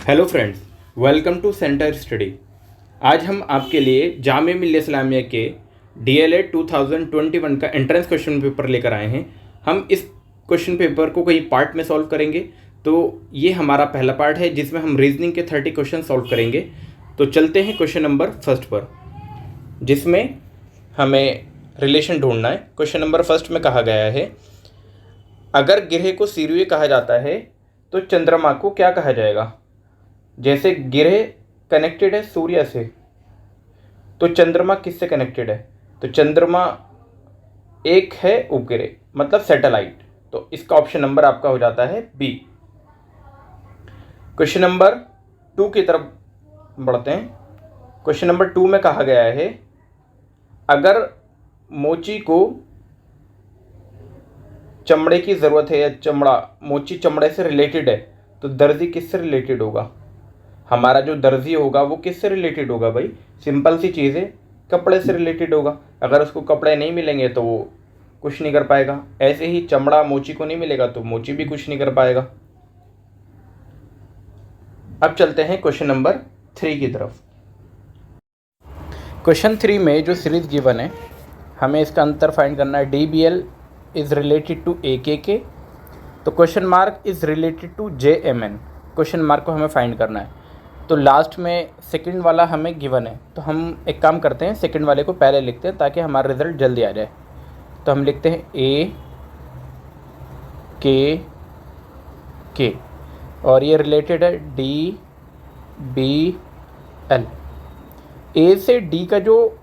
Hello friends, welcome to centre study. आज हम आपके लिए जामिया मिल्लिया इस्लामिया के डीएलएड 2021 का एंट्रेंस क्वेश्चन पेपर लेकर आए हैं। हम इस क्वेश्चन पेपर को कई पार्ट में सॉल्व करेंगे। तो ये हमारा पहला पार्ट है जिसमें हम रीजनिंग के 30 क्वेश्चन सॉल्व करेंगे। तो चलते हैं क्वेश्चन नंबर फर्स्ट पर, जिसमें हमें रिलेशन ढूंढना है। क्वेश्चन नंबर फर्स्ट में कहा गया है, अगर ग्रह को सूर्य कहा जाता है तो चंद्रमा को क्या कहा जाएगा। जैसे ग्रह कनेक्टेड है सूर्य से, तो चंद्रमा किससे कनेक्टेड है? तो चंद्रमा एक है उपग्रह, मतलब सैटेलाइट। तो इसका ऑप्शन नंबर आपका हो जाता है बी। क्वेश्चन नंबर 2 की तरफ बढ़ते हैं। क्वेश्चन नंबर 2 में कहा गया है, अगर मोची को चमड़े की ज़रूरत है या मोची चमड़े से रिलेटेड है, तो दर्जी किससे रिलेटेड होगा? हमारा जो दर्जी होगा वो किससे रिलेटेड होगा भाई? सिंपल सी चीज़ है, कपड़े से रिलेटेड होगा। अगर उसको कपड़े नहीं मिलेंगे तो वो कुछ नहीं कर पाएगा। ऐसे ही चमड़ा मोची को नहीं मिलेगा तो मोची भी कुछ नहीं कर पाएगा। अब चलते हैं क्वेश्चन नंबर 3 की तरफ। क्वेश्चन 3 में जो सीरीज गिवन है, हमें इसका अंतर फाइंड करना है। DBL is related to AKK, तो question mark is related to JMN। Question mark को हमें फाइंड करना है। तो लास्ट में सेकंड वाला हमें गिवन है, तो हम एक काम करते हैं, सेकंड वाले को पहले लिखते हैं ताकि हमारा रिजल्ट जल्दी आ जाए। तो हम लिखते हैं AKK और ये रिलेटेड है DBL। A से D का जो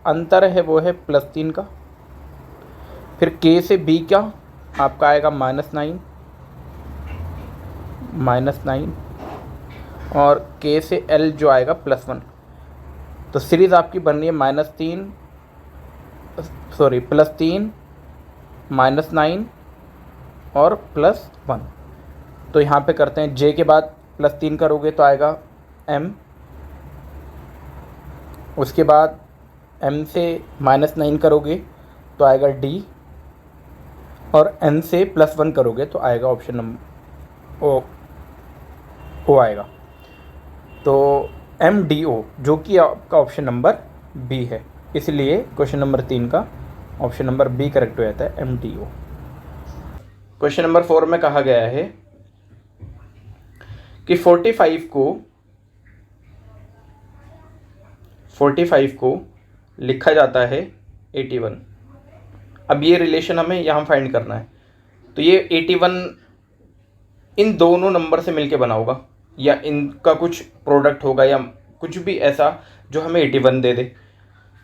अंतर है वो है +3 का। फिर K से B का आपका आएगा -9 और K से L जो आएगा +1। तो सीरीज़ आपकी बन रही है +3 -9 और +1। तो यहाँ पे करते हैं, J के बाद +3 करोगे तो आएगा M, उसके बाद M से -9 करोगे तो आएगा D, और N से +1 करोगे तो आएगा ऑप्शन नंबर O आएगा। तो MDO जो कि आपका ऑप्शन नंबर B है, इसलिए क्वेश्चन नंबर 3 का ऑप्शन नंबर B करेक्ट हो जाता है, MDO। क्वेश्चन नंबर 4 में कहा गया है कि 45 को लिखा जाता है 81। अब ये रिलेशन हमें यहाँ फाइंड करना है। तो ये 81 इन दोनों नंबर से मिलके बना होगा, या इनका कुछ प्रोडक्ट होगा, या कुछ भी ऐसा जो हमें 81 दे दे।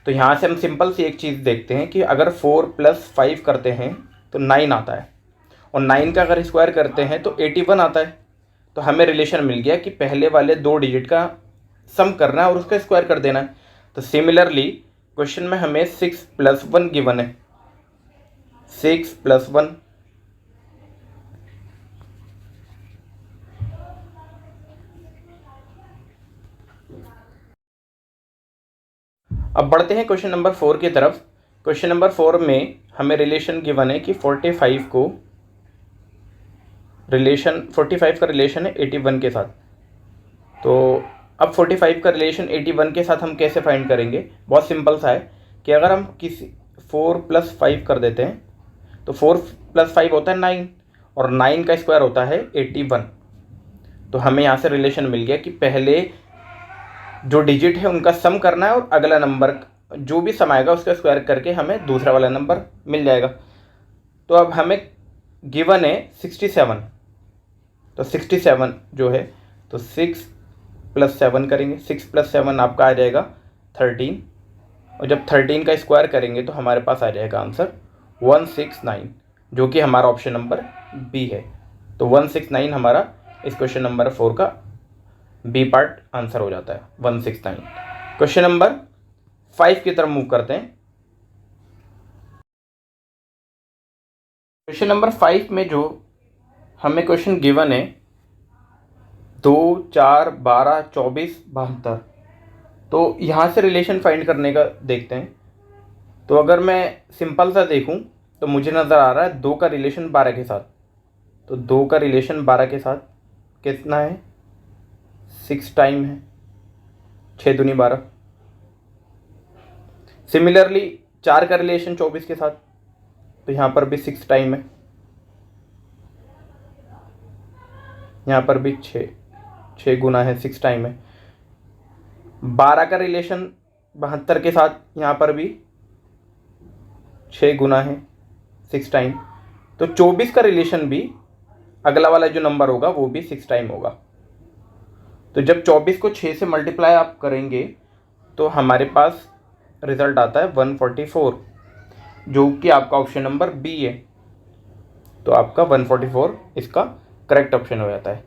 तो यहाँ से हम सिंपल सी एक चीज़ देखते हैं कि अगर 4 + 5 करते हैं तो 9 आता है, और 9 का अगर स्क्वायर करते हैं तो 81 आता है। तो हमें रिलेशन मिल गया कि पहले वाले 2 डिजिट का सम करना है और उसका स्क्वायर कर देना है। तो सिमिलरली क्वेश्चन में हमें 6 + 1 गिवन है, 6 + 1। अब बढ़ते हैं क्वेश्चन नंबर 4 की तरफ। क्वेश्चन नंबर 4 में हमें रिलेशन गिवन है कि 45 का रिलेशन है 81 के साथ। तो अब 45 का रिलेशन 81 के साथ हम कैसे फाइंड करेंगे? बहुत सिंपल सा है कि अगर हम किसी 4 + 5 कर देते हैं तो 4 + 5 होता है 9, और 9 का स्क्वायर होता है 81। तो हमें यहाँ से रिलेशन मिल गया कि पहले जो डिजिट है उनका सम करना है, और अगला नंबर जो भी सम आएगा उसका स्क्वायर करके हमें दूसरा वाला नंबर मिल जाएगा। तो अब हमें गिवन है 67। तो 67 जो है, तो 6 + 7 करेंगे, 6 + 7 आपका आ जाएगा 13, और जब 13 का स्क्वायर करेंगे तो हमारे पास आ जाएगा आंसर 169, जो कि हमारा ऑप्शन नंबर बी है। तो 169 हमारा इस क्वेश्चन नंबर 4 का बी पार्ट आंसर हो जाता है, 169। क्वेश्चन नंबर 5 की तरफ मूव करते हैं। क्वेश्चन नंबर 5 में जो हमें क्वेश्चन गिवन है 2, 4, 12, 24, 72। तो यहाँ से रिलेशन फाइंड करने का देखते हैं। तो अगर मैं सिंपल सा देखूँ तो मुझे नज़र आ रहा है 2 का रिलेशन 12 के साथ। तो 2 का रिलेशन 12 के साथ कितना है? 6 टाइम है, 6 दूनी 12। सिमिलरली 4 का रिलेशन 24 के साथ, तो यहाँ पर भी 6 टाइम है, यहाँ पर भी 6 गुना है, 6 टाइम है। 12 का रिलेशन 72 के साथ, यहाँ पर भी 6 गुना है, 6 टाइम। तो 24 का रिलेशन भी अगला वाला जो नंबर होगा वो भी 6 टाइम होगा। तो जब 24 को 6 से मल्टीप्लाई आप करेंगे तो हमारे पास रिजल्ट आता है 144, जो कि आपका ऑप्शन नंबर बी है। तो आपका 144 इसका करेक्ट ऑप्शन हो जाता है।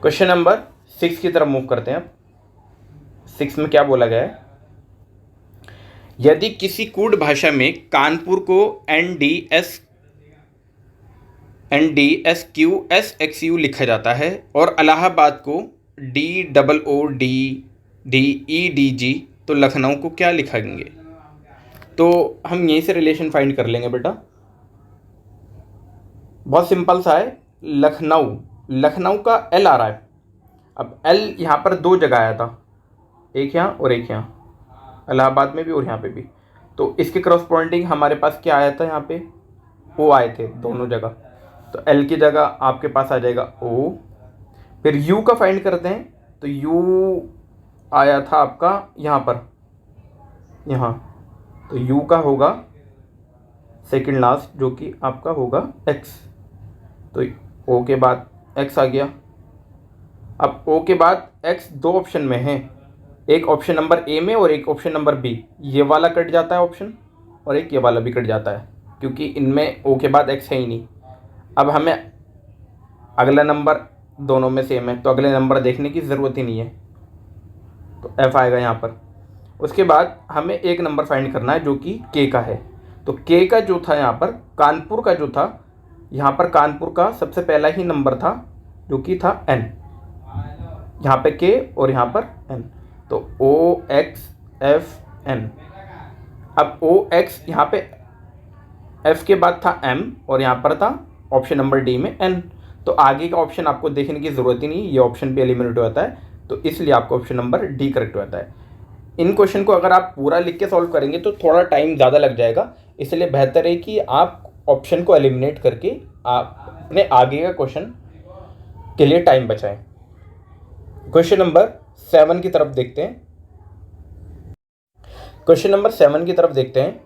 क्वेश्चन नंबर 6 की तरफ मूव करते हैं। अब 6 में क्या बोला गया है, यदि किसी कूट भाषा में कानपुर को NDSQSXU लिखा जाता है और इलाहाबाद को DOODDEDG, तो लखनऊ को क्या लिखेंगे? तो हम यहीं से रिलेशन फाइंड कर लेंगे बेटा, बहुत सिंपल सा है। लखनऊ का L आ रहा है। अब L यहाँ पर 2 जगह आया था, एक यहाँ और एक यहाँ, इलाहाबाद में भी और यहाँ पे भी। तो इसके क्रॉसपॉइंटिंग हमारे पास क्या आया था, यहाँ पे O आए थे दोनों जगह। तो L की जगह आपके पास आ जाएगा O। फिर U का फाइंड करते हैं, तो U आया था आपका यहाँ पर, यहाँ। तो U का होगा सेकंड लास्ट, जो कि आपका होगा X। तो O के बाद X आ गया। अब O के बाद X 2 ऑप्शन में है, एक ऑप्शन नंबर A में और एक ऑप्शन नंबर B। ये वाला कट जाता है ऑप्शन, और एक ये वाला भी कट जाता है, क्योंकि इनमें O के बाद X है ही नहीं। अब हमें अगला नंबर दोनों में सेम है, तो अगले नंबर देखने की ज़रूरत ही नहीं है, तो F आएगा यहाँ पर। उसके बाद हमें एक नंबर फाइंड करना है जो कि K का है। तो K का जो था यहाँ पर, कानपुर का जो था, यहाँ पर कानपुर का सबसे पहला ही नंबर था जो कि था N, यहाँ पे K और यहाँ पर N। तो OXFN। अब OX यहाँ पे F के बाद था M और यहाँ पर था ऑप्शन नंबर D में N। तो आगे का ऑप्शन आपको देखने की ज़रूरत ही नहीं, ये ऑप्शन भी एलिमिनेट हो जाता है। तो इसलिए आपका ऑप्शन नंबर D करेक्ट हो जाता है। इन क्वेश्चन को अगर आप पूरा लिख के सॉल्व करेंगे तो थोड़ा टाइम ज़्यादा लग जाएगा, इसलिए बेहतर है कि आप ऑप्शन को एलिमिनेट करके आप अपने आगे का क्वेश्चन के लिए टाइम बचाएं। क्वेश्चन नंबर 7 की तरफ देखते हैं। क्वेश्चन नंबर 7 की तरफ देखते हैं।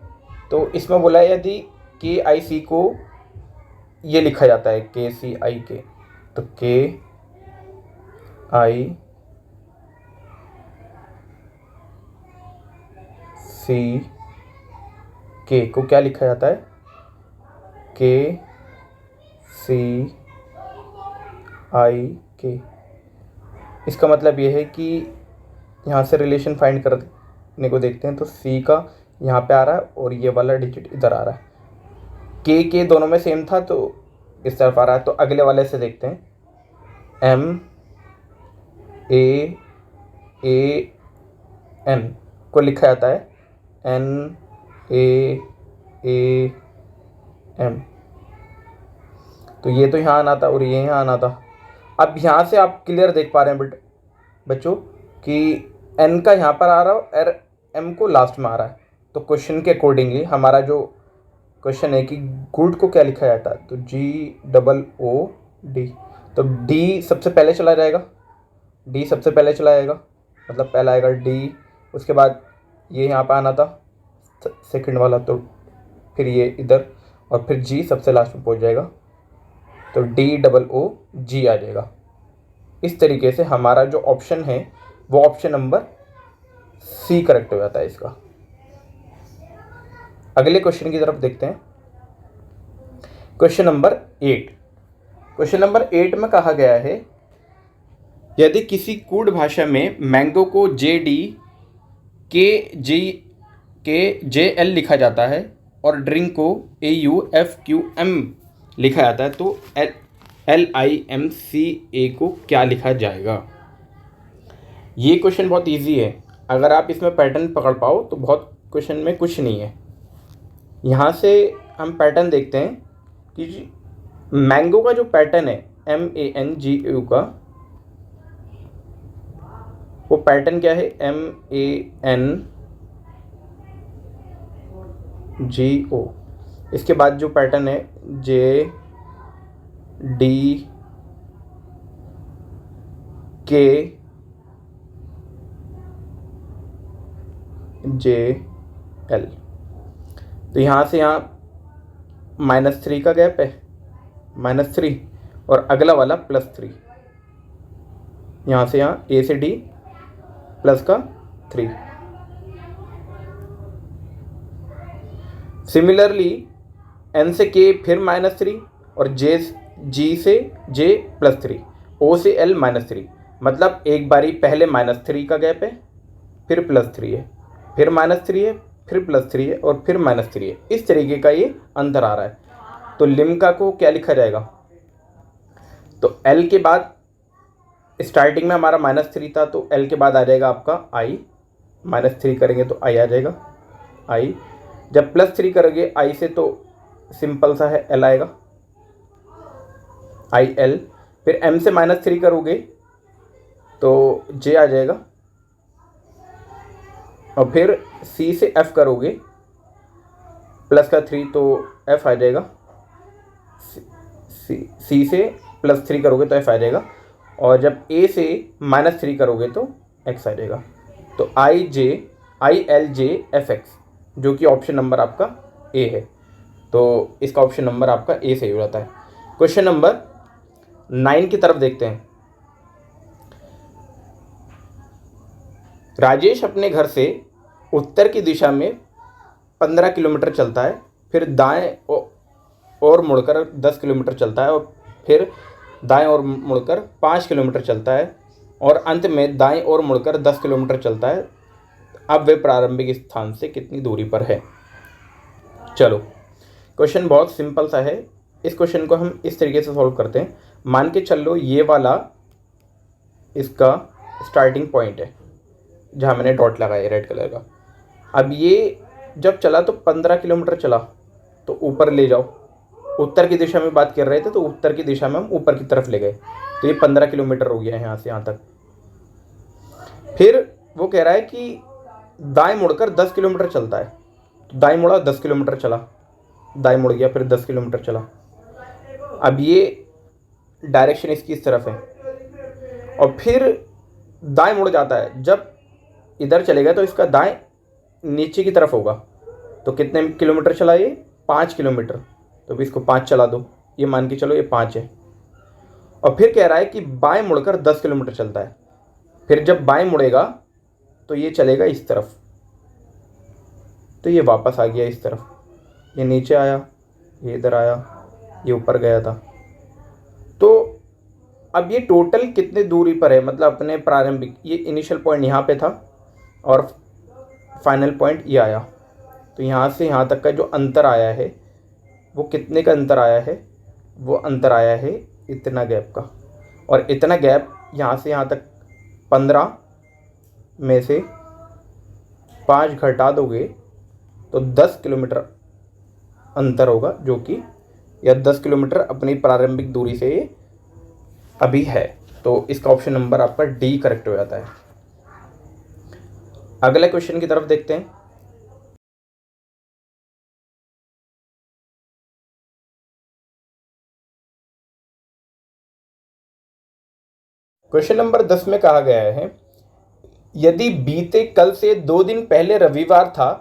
तो इसमें बोला है यदि KIC को ये लिखा जाता है KCIK, तो KICK को क्या लिखा जाता है, KCIK। इसका मतलब ये है कि यहाँ से रिलेशन फाइंड करने को देखते हैं, तो C का यहाँ पे आ रहा है और ये वाला डिजिट इधर आ रहा है। K दोनों में सेम था तो इस तरफ आ रहा है। तो अगले वाले से देखते हैं, MAAN को लिखा जाता है NAAM। तो ये तो यहाँ आना था और ये यहाँ आना था। अब यहाँ से आप क्लियर देख पा रहे हैं बच्चों कि N का यहाँ पर आ रहा है और M को लास्ट में आ रहा है। तो क्वेश्चन के अकॉर्डिंगली हमारा जो क्वेश्चन है कि गुड को क्या लिखा जाता है, तो GOOD। तो D सबसे पहले चला जाएगा, मतलब पहला आएगा D। उसके बाद ये यहाँ पर आना था सेकंड वाला, तो फिर ये इधर, और फिर G सबसे लास्ट में पहुँच जाएगा, तो DOOG आ जाएगा। इस तरीके से हमारा जो ऑप्शन है वो ऑप्शन नंबर C करेक्ट हो जाता है इसका। अगले क्वेश्चन की तरफ देखते हैं। Question number 8। क्वेश्चन नंबर 8 में कहा गया है यदि किसी कूट भाषा में मैंगो को JDKJL लिखा जाता है और ड्रिंक को AUFQM लिखा जाता है, तो LIMCA को क्या लिखा जाएगा? ये क्वेश्चन बहुत इजी है, अगर आप इसमें पैटर्न पकड़ पाओ तो बहुत क्वेश्चन में कुछ नहीं है। यहाँ से हम पैटर्न देखते हैं कि मैंगो का जो पैटर्न है MANGO का, वो पैटर्न क्या है, MANGO। इसके बाद जो पैटर्न है JDKJL। तो यहाँ से यहाँ -3 का गैप है, -3, और अगला वाला +3। यहाँ से यहाँ A से D प्लस का 3। सिमिलरली N से K फिर -3, और G से J +3, O से L -3। मतलब एक बारी पहले -3 का गैप है, फिर +3 है, फिर -3 है, फिर +3 है, और फिर -3 है। इस तरीके का ये अंतर आ रहा है। तो लिम्का को क्या लिखा जाएगा, तो L के बाद स्टार्टिंग में हमारा -3 था, तो L के बाद आ जाएगा आपका I। -3 करेंगे तो I आ जाएगा I। जब +3 करोगे I से तो सिंपल सा है L आएगा, IL। फिर M से -3 करोगे तो J आ जाएगा, और फिर C से F करोगे प्लस का 3 तो F आ जाएगा, C से +3 करोगे तो F आ जाएगा, और जब A से -3 करोगे तो X आ जाएगा। तो ILJFX, जो कि ऑप्शन नंबर आपका A है। तो इसका ऑप्शन नंबर आपका A सही हो जाता है। क्वेश्चन नंबर 9 की तरफ देखते हैं। राजेश अपने घर से उत्तर की दिशा में 15 किलोमीटर चलता है, फिर दाएं और मुड़कर 10 किलोमीटर चलता है, और फिर दाएं और मुड़कर 5 किलोमीटर चलता है, और अंत में दाएं और मुड़कर 10 किलोमीटर चलता है। अब वे प्रारंभिक स्थान से कितनी दूरी पर है। चलो, क्वेश्चन बहुत सिंपल सा है। इस क्वेश्चन को हम इस तरीके से सॉल्व करते हैं। मान के चलो ये वाला इसका स्टार्टिंग पॉइंट है, जहाँ मैंने डॉट लगाया रेड कलर का। अब ये जब चला तो 15 किलोमीटर चला, तो ऊपर ले जाओ। उत्तर की दिशा में बात कर रहे थे, तो उत्तर की दिशा में हम ऊपर की तरफ ले गए, तो ये 15 किलोमीटर हो गया है यहाँ से यहाँ तक। फिर वो कह रहा है कि दाएं मुड़कर 10 किलोमीटर चलता है, तो दाएं मुड़ा 10 किलोमीटर चला, दाएं मुड़ गया, फिर 10 किलोमीटर चला। अब ये डायरेक्शन इसकी इस तरफ है, और फिर दाएं मुड़ जाता है। जब इधर चलेगा तो इसका दाएं नीचे की तरफ होगा, तो कितने किलोमीटर चला ये, 5 किलोमीटर। तो भी इसको 5 चला दो, ये मान के चलो ये 5 है। और फिर कह रहा है कि बाएं मुड़कर 10 किलोमीटर चलता है। फिर जब बाएं मुड़ेगा तो ये चलेगा इस तरफ, तो ये वापस आ गया इस तरफ, ये नीचे आया, ये इधर आया, ये ऊपर गया था। तो अब ये टोटल कितने दूरी पर है, मतलब अपने प्रारंभिक, ये इनिशियल पॉइंट यहाँ पे था और फाइनल पॉइंट ये आया, तो यहाँ से यहाँ तक का जो अंतर आया है वो कितने का अंतर आया है, वो अंतर आया है इतना गैप का। और इतना गैप यहाँ से यहाँ तक 15 में से 5 घटा दोगे तो 10 किलोमीटर अंतर होगा, जो कि यह 10 किलोमीटर अपनी प्रारंभिक दूरी से अभी है। तो इसका ऑप्शन नंबर आपका डी करेक्ट हो जाता है। अगले क्वेश्चन की तरफ देखते हैं। क्वेश्चन नंबर 10 में कहा गया है, यदि बीते कल से 2 दिन पहले रविवार था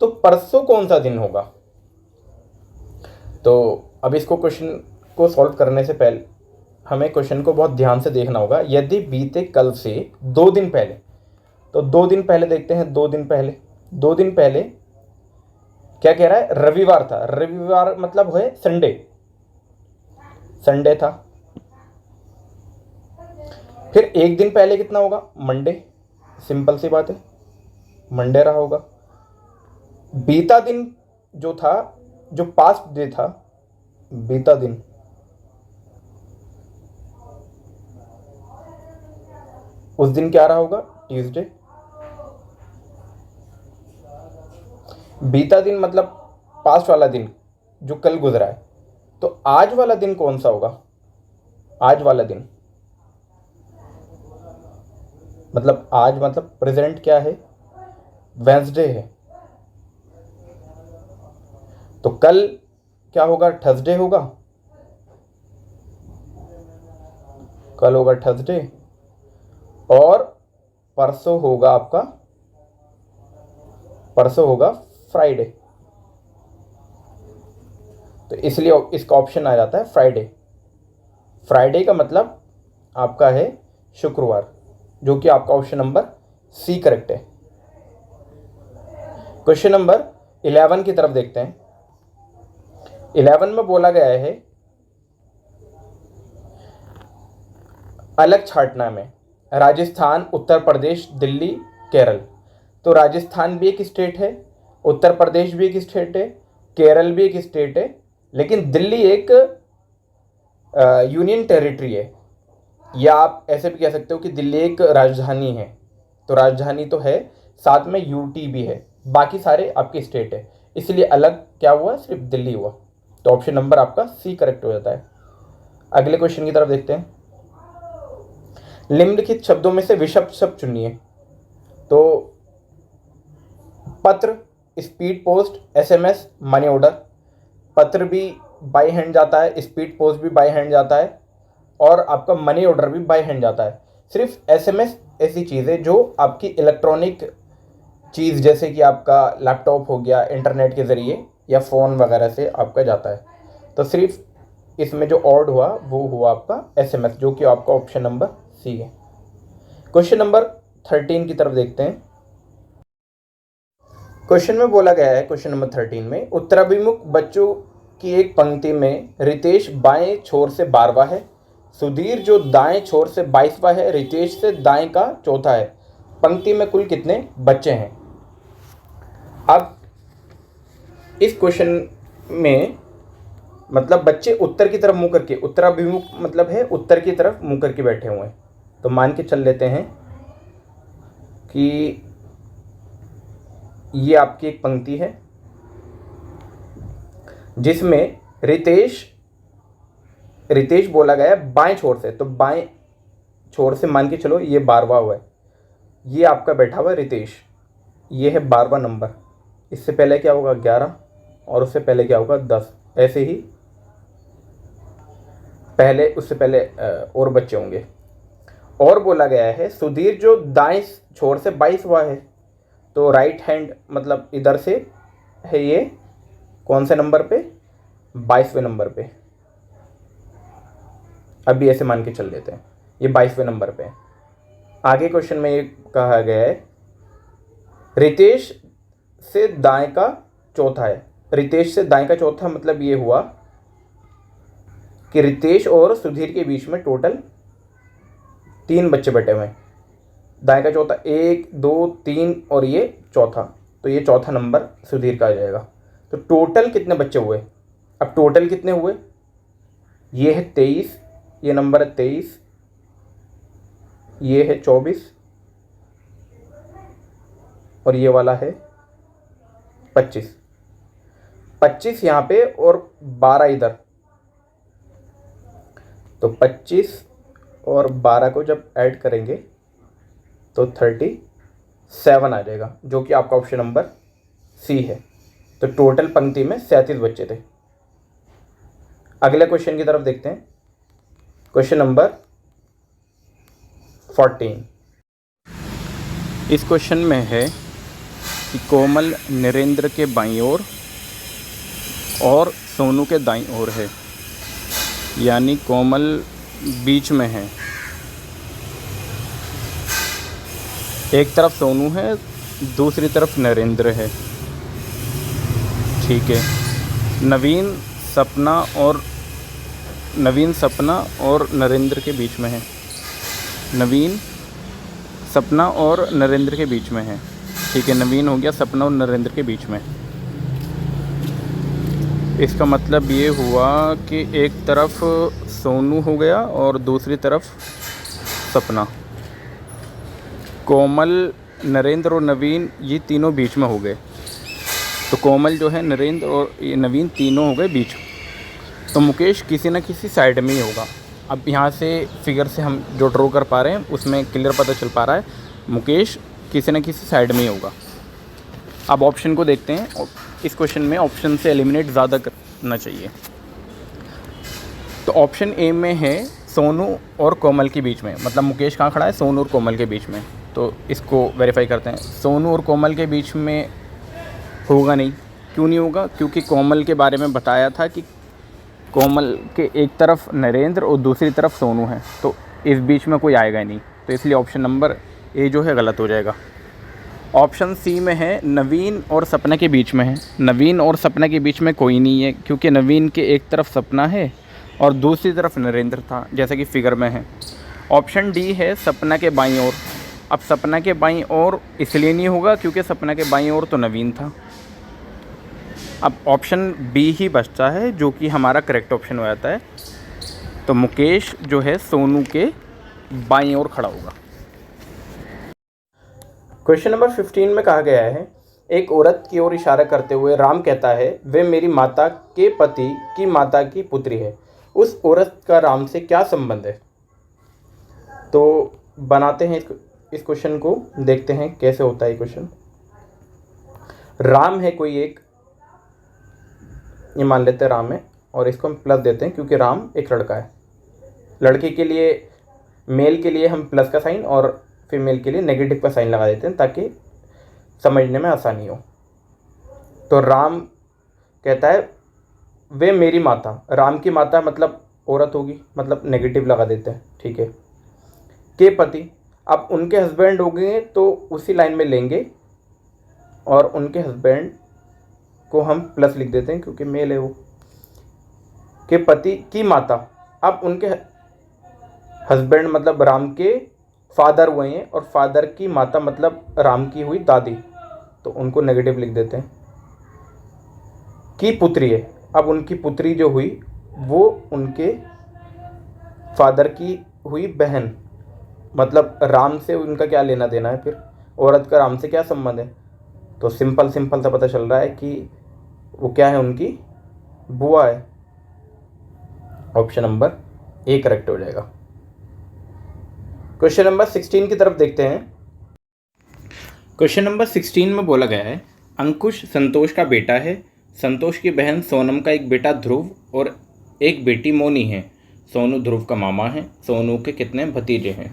तो परसों कौन सा दिन होगा। तो अब इसको क्वेश्चन को सॉल्व करने से पहले हमें क्वेश्चन को बहुत ध्यान से देखना होगा। यदि बीते कल से 2 दिन पहले, तो 2 दिन पहले देखते हैं। 2 दिन पहले, 2 दिन पहले क्या कह रहा है, रविवार था। रविवार मतलब है संडे, संडे था। फिर 1 दिन पहले कितना होगा, मंडे, सिंपल सी बात है, मंडे रहा होगा। बीता दिन जो था, जो पास्ट डे था, बीता दिन, उस दिन क्या रहा होगा, ट्यूसडे। बीता दिन मतलब पास्ट वाला दिन जो कल गुजरा है। तो आज वाला दिन कौन सा होगा, आज वाला दिन, मतलब आज मतलब प्रेजेंट क्या है, वेंसडे है, तो कल क्या होगा, थर्सडे होगा, कल होगा थर्सडे, और परसों होगा फ्राइडे। तो इसलिए इसका ऑप्शन आ जाता है फ्राइडे। फ्राइडे का मतलब आपका है शुक्रवार, जो कि आपका ऑप्शन नंबर सी करेक्ट है। क्वेश्चन नंबर 11 की तरफ देखते हैं। 11 में बोला गया है अलग छांटना में राजस्थान, उत्तर प्रदेश, दिल्ली, केरल। तो राजस्थान भी एक स्टेट है, उत्तर प्रदेश भी एक स्टेट है, केरल भी एक स्टेट है, लेकिन दिल्ली एक यूनियन टेरिटरी है, या आप ऐसे भी कह सकते हो कि दिल्ली एक राजधानी है। तो राजधानी तो है, साथ में यूटी भी है, बाकी सारे आपके स्टेट है, इसलिए अलग क्या हुआ, सिर्फ दिल्ली हुआ। तो ऑप्शन नंबर आपका सी करेक्ट हो जाता है। अगले क्वेश्चन की तरफ देखते हैं। निम्नलिखित शब्दों में से विषम शब्द चुनिए। तो पत्र, speed post, SMS, money order. पत्र भी बाय हैंड जाता है, स्पीड पोस्ट भी बाय हैंड जाता है, और आपका मनी ऑर्डर भी बाय हैंड जाता है। सिर्फ एसएमएस ऐसी चीज़ है जो आपकी इलेक्ट्रॉनिक चीज़, जैसे कि आपका लैपटॉप हो गया, इंटरनेट के ज़रिए या फ़ोन वगैरह से आपका जाता है। तो सिर्फ इसमें जो ऑड हुआ वो हुआ आपका एसएमएस, जो कि आपका ऑप्शन नंबर सी है। क्वेश्चन नंबर 13 की तरफ देखते हैं। क्वेश्चन में बोला गया है, क्वेश्चन नंबर 13 में, उत्तराभिमुख बच्चों की एक पंक्ति में रितेश बाएं छोर से 12वां है, सुधीर जो दाएं छोर से 22वां है, रितेश से दाएं का चौथा है। पंक्ति में कुल कितने बच्चे हैं? अब इस क्वेश्चन में मतलब बच्चे उत्तर की तरफ मुंह करके, उत्तराभिमुख मतलब है उत्तर की तरफ मुंह करके बैठे हुए हैं। तो मान के चल लेते हैं कि ये आपकी एक पंक्ति है जिसमें रितेश बोला गया है बाएं छोर से, तो बाएं छोर से मान के चलो ये 12वां हुआ है, ये आपका बैठा हुआ है रितेश, ये है 12वां नंबर। इससे पहले क्या होगा 11, और उससे पहले क्या होगा 10, ऐसे ही पहले उससे पहले और बच्चे होंगे। और बोला गया है सुधीर जो दाएं छोर से 22वां है, तो राइट हैंड मतलब इधर से है, ये कौन से नंबर पे, 22वें नंबर पे। अभी ऐसे मान के चल लेते हैं, ये 22वें नंबर पे है। आगे क्वेश्चन में ये कहा गया है रितेश से दाएं का चौथा है। रितेश से दाएं का चौथा मतलब ये हुआ कि रितेश और सुधीर के बीच में टोटल 3 बच्चे बैठे हुए हैं। दाएं का चौथा 1 2 3 और ये चौथा, तो ये चौथा नंबर सुधीर का आ जाएगा। तो टोटल कितने बच्चे हुए? अब टोटल कितने हुए, ये है 23, ये नंबर है 23, ये है 24, और ये वाला है 25। 25 यहाँ पे और 12 इधर, तो 25 और 12 को जब ऐड करेंगे तो 37 आ जाएगा, जो कि आपका ऑप्शन नंबर सी है। तो टोटल पंक्ति में 37 बच्चे थे। अगले क्वेश्चन की तरफ देखते हैं। Question number 14। इस क्वेश्चन में है कि कोमल नरेंद्र के बाईं ओर और सोनू के दाईं ओर है, यानी कोमल बीच में है। एक तरफ सोनू है, दूसरी तरफ नरेंद्र है, ठीक है। नवीन सपना और नरेंद्र के बीच में है, नवीन सपना और नरेंद्र के बीच में है, ठीक है। नवीन हो गया, सपना और नरेंद्र के बीच में। इसका मतलब ये हुआ कि एक तरफ सोनू हो गया और दूसरी तरफ सपना। कोमल, नरेंद्र और नवीन ये तीनों बीच में हो गए, तो कोमल जो है, नरेंद्र और ये नवीन तीनों हो गए बीच। तो मुकेश किसी न किसी साइड में ही होगा, अब यहाँ से फिगर से हम जो ड्रॉ कर पा रहे हैं उसमें क्लियर पता चल पा रहा है मुकेश किसी न किसी साइड में ही होगा। अब ऑप्शन को देखते हैं। इस क्वेश्चन में ऑप्शन से एलिमिनेट ज़्यादा करना चाहिए। तो ऑप्शन ए में है सोनू और कोमल के बीच में, मतलब मुकेश कहाँ खड़ा है, सोनू और कोमल के बीच में। तो इसको वेरीफाई करते हैं। सोनू और कोमल के बीच में होगा नहीं। क्यों नहीं होगा? क्योंकि कोमल के बारे में बताया था कि कोमल के एक तरफ नरेंद्र और दूसरी तरफ सोनू है, तो इस बीच में कोई आएगा ही नहीं। तो इसलिए ऑप्शन नंबर ए जो है गलत हो जाएगा। ऑप्शन सी में है नवीन और सपना के बीच में है। नवीन और सपना के बीच में कोई नहीं है, क्योंकि नवीन के एक तरफ सपना है और दूसरी तरफ नरेंद्र था, जैसा कि फिगर में है। ऑप्शन डी है सपना के बाईं ओर। अब सपना के बाईं ओर इसलिए नहीं होगा क्योंकि सपना के बाईं ओर तो नवीन था। अब ऑप्शन बी ही बचता है जो कि हमारा करेक्ट ऑप्शन हो जाता है। तो मुकेश जो है सोनू के बाईं ओर खड़ा होगा। क्वेश्चन नंबर 15 में कहा गया है, एक औरत की ओर इशारा करते हुए राम कहता है, वे मेरी माता के पति की माता की पुत्री है। उस औरत का राम से क्या संबंध है? तो बनाते हैं इस क्वेश्चन को, देखते हैं कैसे होता है क्वेश्चन। राम है कोई एक, ये मान लेते हैं राम है, और इसको हम प्लस देते हैं क्योंकि राम एक लड़का है। लड़के के लिए, मेल के लिए हम प्लस का साइन और फीमेल के लिए नेगेटिव का साइन लगा देते हैं ताकि समझने में आसानी हो। तो राम कहता है वे मेरी माता, राम की माता मतलब औरत होगी, मतलब नेगेटिव लगा देते हैं, ठीक है। के पति, अब उनके हस्बैंड हो गए तो उसी लाइन में लेंगे और उनके हस्बैंड को हम प्लस लिख देते हैं क्योंकि मेल है वो। के पति की माता, अब उनके हस्बैंड मतलब राम के फादर हुए हैं और फादर की माता मतलब राम की हुई दादी, तो उनको नेगेटिव लिख देते हैं। की पुत्री है, अब उनकी पुत्री जो हुई वो उनके फादर की हुई बहन, मतलब राम से उनका क्या लेना देना है, फिर औरत का राम से क्या संबंध है? तो सिंपल सा पता चल रहा है कि वो क्या है, उनकी बुआ है। ऑप्शन नंबर ए करेक्ट हो जाएगा। क्वेश्चन नंबर 16 की तरफ देखते हैं। क्वेश्चन नंबर 16 में बोला गया है, अंकुश संतोष का बेटा है। संतोष की बहन सोनम का एक बेटा ध्रुव और एक बेटी मोनी है। सोनू ध्रुव का मामा है। सोनू के कितने भतीजे हैं?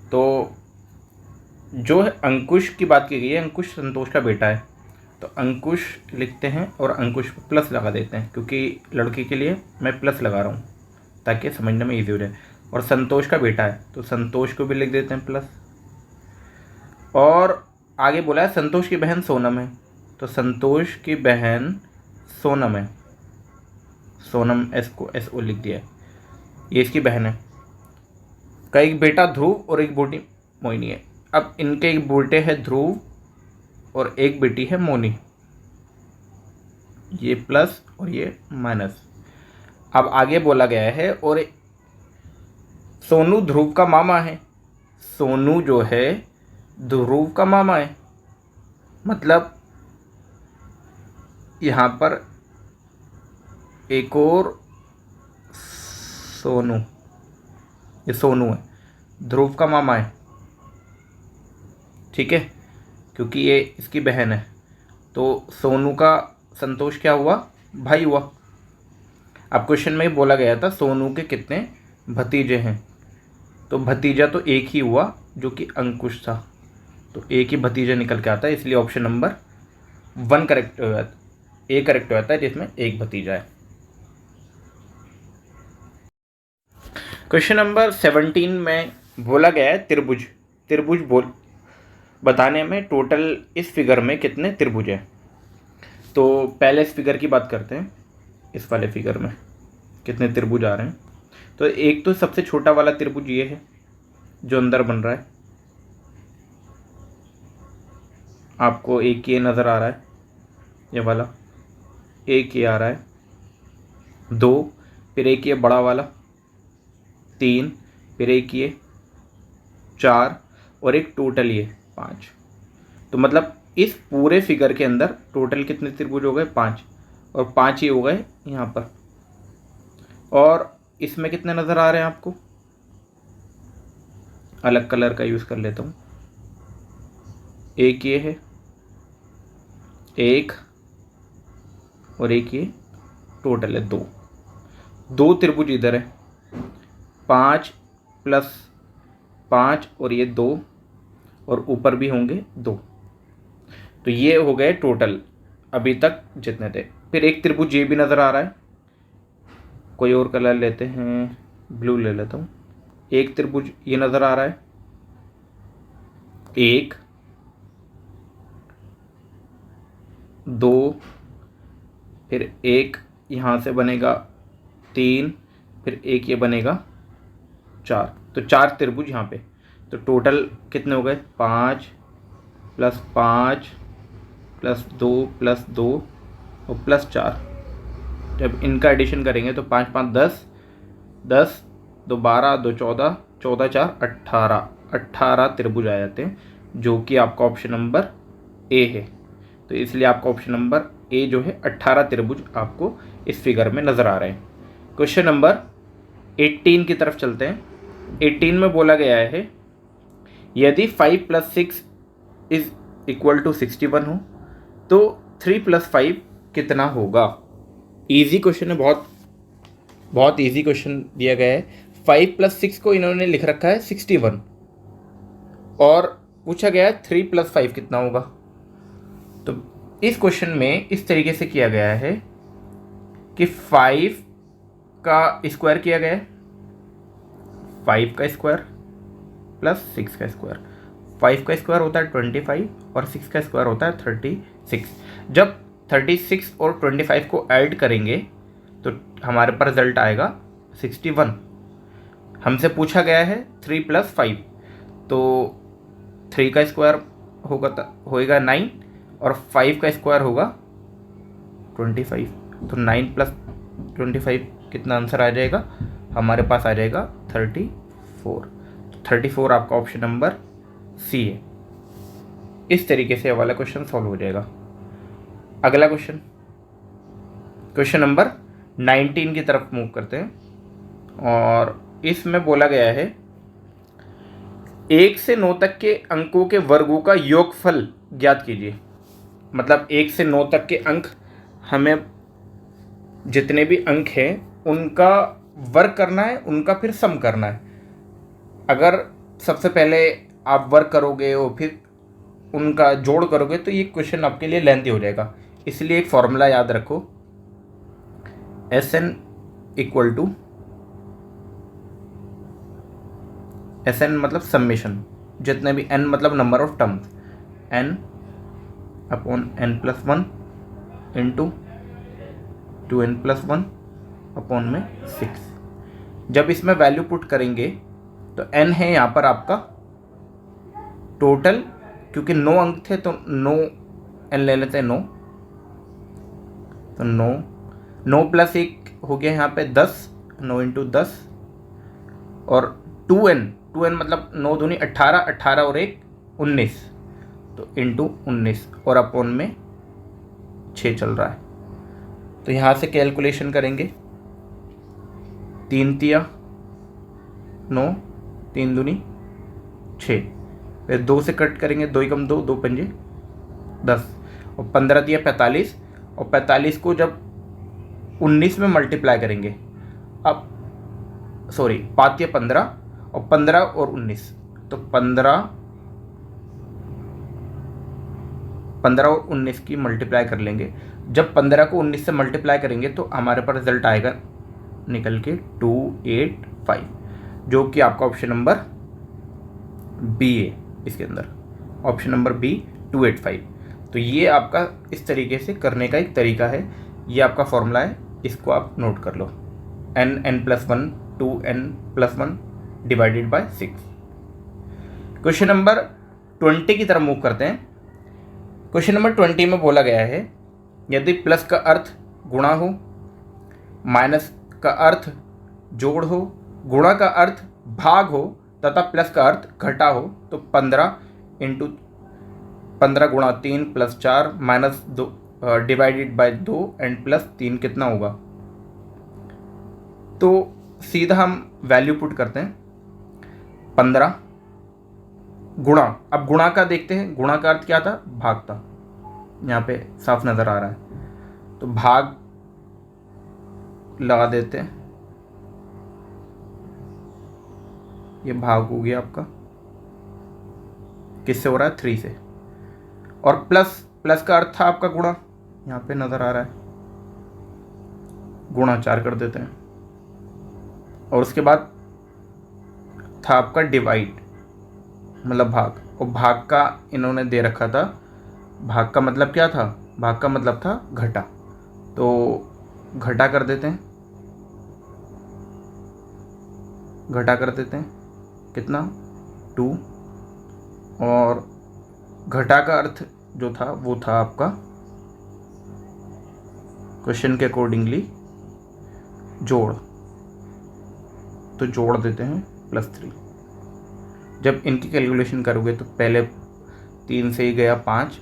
तो जो है अंकुश की बात की गई है, अंकुश संतोष का बेटा है, तो अंकुश लिखते हैं और अंकुश पर प्लस लगा देते हैं क्योंकि लड़की के लिए मैं प्लस लगा रहा हूँ ताकि समझने में ईजी हो जाए। और संतोष का बेटा है तो संतोष को भी लिख देते हैं प्लस। और आगे बोला है संतोष की बहन सोनम है, तो संतोष की बहन सोनम है। सोनम एस को एस ओ लिख दिया है, ये इसकी बहन है। का एक बेटा ध्रुव और एक बेटी मोहिनी है। अब इनके एक बेटे हैं ध्रुव और एक बेटी है मोनी, ये प्लस और ये माइनस। अब आगे बोला गया है और सोनू ध्रुव का मामा है। सोनू जो है ध्रुव का मामा है, मतलब यहाँ पर एक और सोनू, ये सोनू है, ध्रुव का मामा है, ठीक है, क्योंकि ये इसकी बहन है। तो सोनू का संतोष क्या हुआ? भाई हुआ। अब क्वेश्चन में बोला गया था सोनू के कितने भतीजे हैं, तो भतीजा तो एक ही हुआ जो कि अंकुश था, तो एक ही भतीजा निकल के आता है, इसलिए ऑप्शन नंबर 1 करेक्ट हो जाता है, ए करेक्ट हो जाता है जिसमें एक भतीजा है। क्वेश्चन नंबर 17 में बोला गया है त्रिभुज। त्रिभुज बताने में टोटल इस फिगर में कितने त्रिभुज हैं। तो पहले इस फिगर की बात करते हैं, इस वाले फिगर में कितने त्रिभुज आ रहे हैं। तो एक तो सबसे छोटा वाला त्रिभुज ये है जो अंदर बन रहा है, आपको एक ये नज़र आ रहा है, ये वाला एक ये आ रहा है, 2, फिर एक ये बड़ा वाला 3, फिर एक ये 4 और एक टोटल ये 5। तो मतलब इस पूरे फिगर के अंदर टोटल कितने त्रिभुज हो गए? 5, और 5 ही हो गए यहाँ पर। और इसमें कितने नज़र आ रहे हैं आपको? अलग कलर का यूज़ कर लेता हूँ। एक ये है, एक और एक ये, टोटल है 2। 2 त्रिभुज इधर है, 5 + 5 और ये 2, और ऊपर भी होंगे 2। तो ये हो गए टोटल अभी तक जितने थे। फिर एक त्रिभुज ये भी नज़र आ रहा है, कोई और कलर लेते हैं, ब्लू ले लेता हूँ। एक त्रिभुज ये नज़र आ रहा है, 1 2, फिर एक यहाँ से बनेगा 3, फिर एक ये बनेगा 4। तो 4 त्रिभुज यहाँ पे। तो टोटल कितने हो गए? 5 + 5 + 2 + 2 और +4। जब इनका एडिशन करेंगे तो 5 5 10, 10 2 12, 2 14, 14 4 18, 18 त्रिभुज आ जाते हैं, जो कि आपका ऑप्शन नंबर ए है। तो इसलिए आपका ऑप्शन नंबर ए जो है 18 त्रिभुज आपको इस फिगर में नज़र आ रहे हैं। क्वेश्चन नंबर 18 की तरफ चलते हैं। 18 में बोला गया है यदि 5 + 6 = 61 हो तो 3 + 5 कितना होगा? इजी क्वेश्चन है, बहुत बहुत इजी क्वेश्चन दिया गया है। 5 + 6 को इन्होंने लिख रखा है 61 और पूछा गया है 3 + 5 कितना होगा। तो इस क्वेश्चन में इस तरीके से किया गया है कि 5 का स्क्वायर किया गया है, 5 का स्क्वायर + 6 का स्क्वायर। 5 का स्क्वायर होता है 25 और 6 का स्क्वायर होता है 36। जब 36 और 25 को ऐड करेंगे तो हमारे पास रिजल्ट आएगा 61। हमसे पूछा गया है 3 + 5, तो 3 का स्क्वायर होगा 9 और 5 का स्क्वायर होगा 25। तो 9 + 25 कितना आंसर आ जाएगा? हमारे पास आ जाएगा 34। 34 आपका ऑप्शन नंबर सी है। इस तरीके से वाला क्वेश्चन सॉल्व हो जाएगा। अगला क्वेश्चन, क्वेश्चन नंबर 19 की तरफ मूव करते हैं और इसमें बोला गया है 1 से 9 तक के अंकों के वर्गों का योगफल ज्ञात कीजिए। मतलब 1 से 9 तक के अंक, हमें जितने भी अंक हैं उनका वर्ग करना है, उनका फिर सम करना है। अगर सबसे पहले आप वर्ग करोगे और फिर उनका जोड़ करोगे तो ये क्वेश्चन आपके लिए लेंथी हो जाएगा। इसलिए एक फॉर्मूला याद रखो, SN = SN मतलब समेशन, जितने भी n मतलब number of terms, n/n+1 into 2n+1 upon में 6। जब इसमें वैल्यू पुट करेंगे तो n है यहाँ पर आपका टोटल, क्योंकि 9 अंक थे तो 9 n ले लेते हैं 9, तो 9 + 1 हो गया यहाँ पे 10, 9 × 10 और 2n मतलब 9 दूनी 18, 18 और 1 19, तो इंटू 19 और अपॉन में 6 चल रहा है। तो यहाँ से कैलकुलेशन करेंगे, 3 तिया 9, 3 दूनी 6, फिर 2 से कट करेंगे, 2 × 2, 2 पंजे 10 और 15 तिया 45, और 45 को जब 19 में मल्टीप्लाई करेंगे, अब सॉरी 5 तिया 15 और 15 और 19, तो 15 और 19 की मल्टीप्लाई कर लेंगे। जब 15 को 19 से मल्टीप्लाई करेंगे तो हमारे पास रिजल्ट आएगा निकल के 285, जो कि आपका ऑप्शन नंबर बी है। इसके अंदर ऑप्शन नंबर बी 285। तो ये आपका इस तरीके से करने का एक तरीका है, ये आपका फॉर्मूला है, इसको आप नोट कर लो, n+1 2n+1 divided by 6। Question number 20 की तरफ मूव करते हैं। क्वेश्चन नंबर 20 में बोला गया है यदि प्लस का अर्थ गुणा हो, माइनस का अर्थ जोड़ हो, गुणा का अर्थ भाग हो तथा प्लस का अर्थ घटा हो, तो 15 गुणा 3 + 4 -2 डिवाइडेड बाय 2 एंड +3 कितना होगा? तो सीधा हम वैल्यू पुट करते हैं 15 गुणा, अब गुणा का देखते हैं, गुणा का अर्थ क्या था, भाग था, यहाँ पे साफ नज़र आ रहा है, तो भाग लगा देते हैं, ये भाग हो गया आपका, किससे हो रहा है, 3 से, और प्लस, प्लस का अर्थ था आपका गुणा, यहाँ पे नज़र आ रहा है, गुणा 4 कर देते हैं, और उसके बाद था आपका डिवाइड, मतलब भाग, और भाग का इन्होंने दे रखा था, भाग का मतलब क्या था, भाग का मतलब था घटा, तो घटा कर देते हैं, घटा कर देते हैं, कितना, 2, और घटा का अर्थ जो था वो था आपका क्वेश्चन के अकॉर्डिंगली जोड़, तो जोड़ देते हैं +3। जब इनकी कैलकुलेशन करोगे तो पहले 3 से ही गया 5,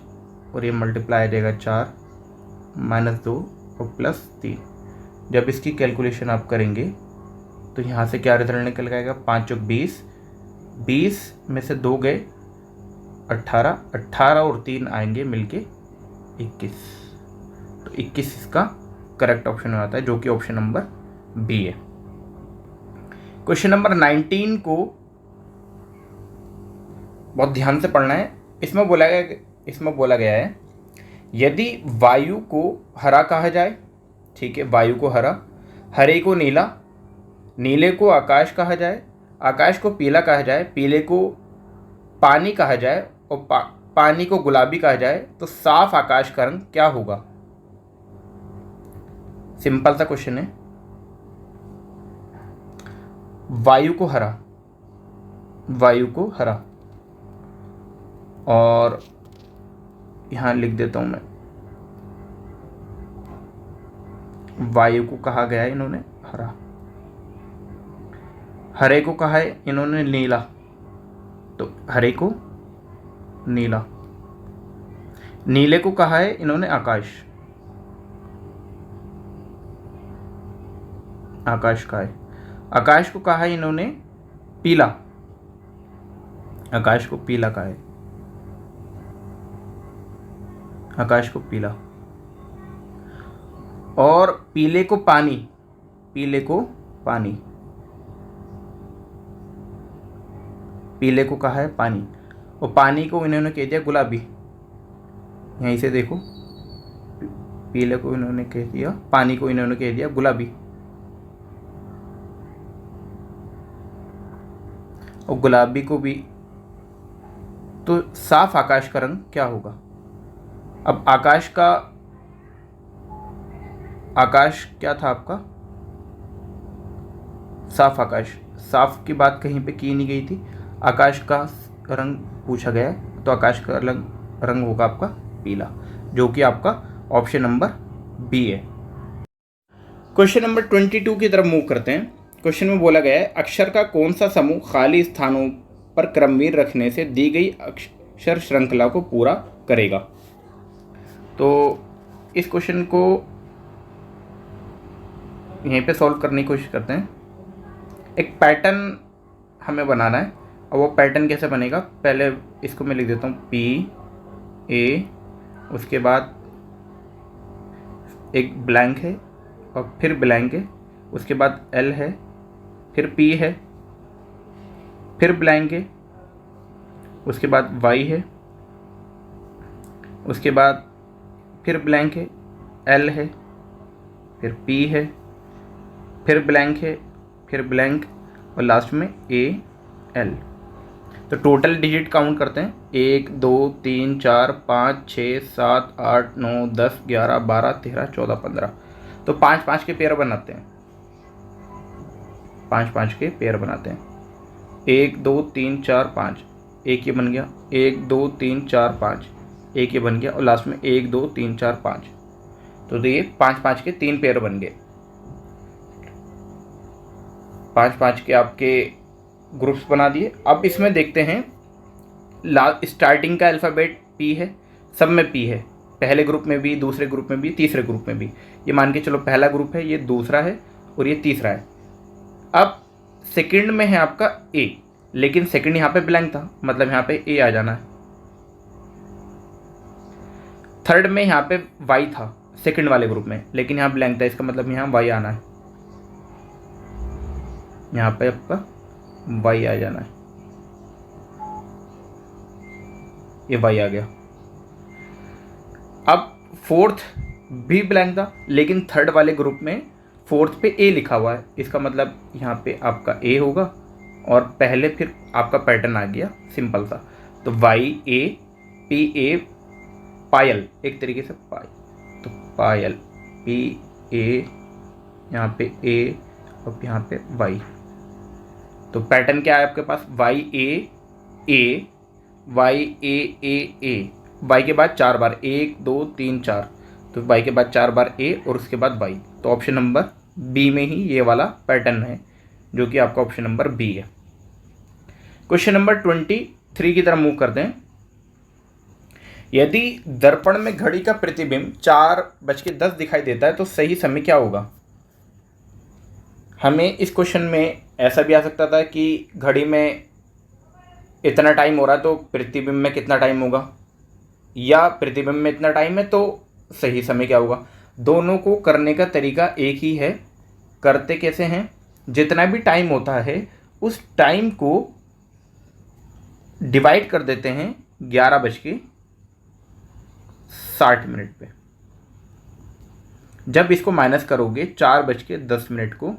और ये मल्टीप्लाई आ जाएगा 4 -2 और +3। जब इसकी कैलकुलेशन आप करेंगे तो यहाँ से क्या रिजल्ट निकल आएगा, 5 चौक 20, 20 में से 2 गए 18, 18 और 3 आएंगे मिलके 21, तो 21 इसका करेक्ट ऑप्शन हो जाता है, जो कि ऑप्शन नंबर बी है। क्वेश्चन नंबर 19 को बहुत ध्यान से पढ़ना है। इसमें बोला गया है यदि वायु को हरा कहा जाए, ठीक है, वायु को हरा, हरे को नीला, नीले को आकाश कहा जाए, आकाश को पीला कहा जाए, पीले को पानी कहा जाए, और पानी को गुलाबी कहा जाए, तो साफ आकाश का रंग क्या होगा। सिंपल सा क्वेश्चन है। वायु को हरा, वायु को हरा, और यहां लिख देता हूं मैं, वायु को कहा गया है इन्होंने हरा, हरे को कहा है इन्होंने नीला, तो हरे को नीला, नीले को कहा है इन्होंने आकाश, आकाश का है, आकाश को कहा है इन्होंने पीला, आकाश को पीला कहा है, आकाश को पीला, और पीले को पानी, पीले को पानी, पीले को कहा है पानी, और पानी को इन्होंने कह दिया गुलाबी, यहीं से देखो, पीले को इन्होंने कह दिया, पानी को इन्होंने कह दिया गुलाबी, और गुलाबी को भी, तो साफ आकाश का रंग क्या होगा। अब आकाश का, आकाश क्या था आपका, साफ आकाश, साफ की बात कहीं पे की नहीं गई थी, आकाश का रंग पूछा गया है, तो आकाश का रंग होगा आपका पीला, जो कि आपका ऑप्शन नंबर बी है। क्वेश्चन नंबर 22 की तरफ मूव करते हैं। क्वेश्चन में बोला गया है अक्षर का कौन सा समूह खाली स्थानों पर क्रमवीर रखने से दी गई अक्षर श्रृंखला को पूरा करेगा। तो इस क्वेश्चन को यहीं पे सॉल्व करने की कोशिश करते हैं। एक पैटर्न हमें बनाना है, और वो पैटर्न कैसे बनेगा, पहले इसको मैं लिख देता हूँ PA, उसके बाद एक ब्लैंक है और फिर ब्लैंक है, उसके बाद L है, फिर P है, फिर ब्लैंक है, उसके बाद Y है, उसके बाद फिर ब्लैंक है, L है, फिर P है, फिर ब्लैंक है, फिर ब्लैंक, और लास्ट में AL। तो टोटल डिजिट काउंट करते हैं, 1 2 3 4 5 6 7 8 9 10 11 12 13 14 15, तो 5 5 के पेयर बनाते हैं, 5 5 के पेयर बनाते हैं, 1 2 3 4 5, एक ये बन गया, 1 2 3 4 5, एक ये बन गया, और लास्ट में 1 2 3 4 5, तो ये 5 5 के 3 पेयर बन गए, 5 5 के आपके ग्रुप्स बना दिए। अब इसमें देखते हैं, स्टार्टिंग का अल्फ़ाबेट P है, सब में P है, पहले ग्रुप में भी, दूसरे ग्रुप में भी, तीसरे ग्रुप में भी, ये मान के चलो पहला ग्रुप है, ये दूसरा है और ये तीसरा है, अब सेकंड में है आपका ए, लेकिन सेकंड यहाँ पे ब्लैंक था, मतलब यहाँ पे ए आ जाना है। थर्ड में यहाँ पे वाई था सेकंड वाले ग्रुप में, लेकिन यहाँ ब्लैंक था, इसका मतलब यहाँ वाई आना है, यहाँ पे आपका वाई आ जाना है, ये वाई आ गया। अब फोर्थ भी ब्लैंक था, लेकिन थर्ड वाले ग्रुप में फोर्थ पे ए लिखा हुआ है, इसका मतलब यहाँ पे आपका ए होगा, और पहले फिर आपका पैटर्न आ गया सिंपल सा। तो वाई ए पी ए पायल, एक तरीके से पाई, तो पायल पी ए, यहाँ पे ए और यहाँ पे वाई। तो पैटर्न क्या है आपके पास, वाई ए वाई ए, वाई के बाद 4 बार, 1 2 3 4, तो वाई के बाद 4 बार ए और उसके बाद वाई। तो ऑप्शन नंबर बी में ही ये वाला पैटर्न है, जो कि आपका ऑप्शन नंबर बी है। क्वेश्चन नंबर 23 की तरफ मूव करते हैं। यदि दर्पण में घड़ी का प्रतिबिंब 4:10 दिखाई देता है तो सही समय क्या होगा। हमें इस क्वेश्चन में ऐसा भी आ सकता था कि घड़ी में इतना टाइम हो रहा है तो प्रतिबिंब में कितना टाइम होगा, या प्रतिबिंब में इतना टाइम है तो सही समय क्या होगा। दोनों को करने का तरीका एक ही है। करते कैसे हैं, जितना भी टाइम होता है उस टाइम को डिवाइड कर देते हैं 11:60 पे। जब इसको माइनस करोगे 4:10 को,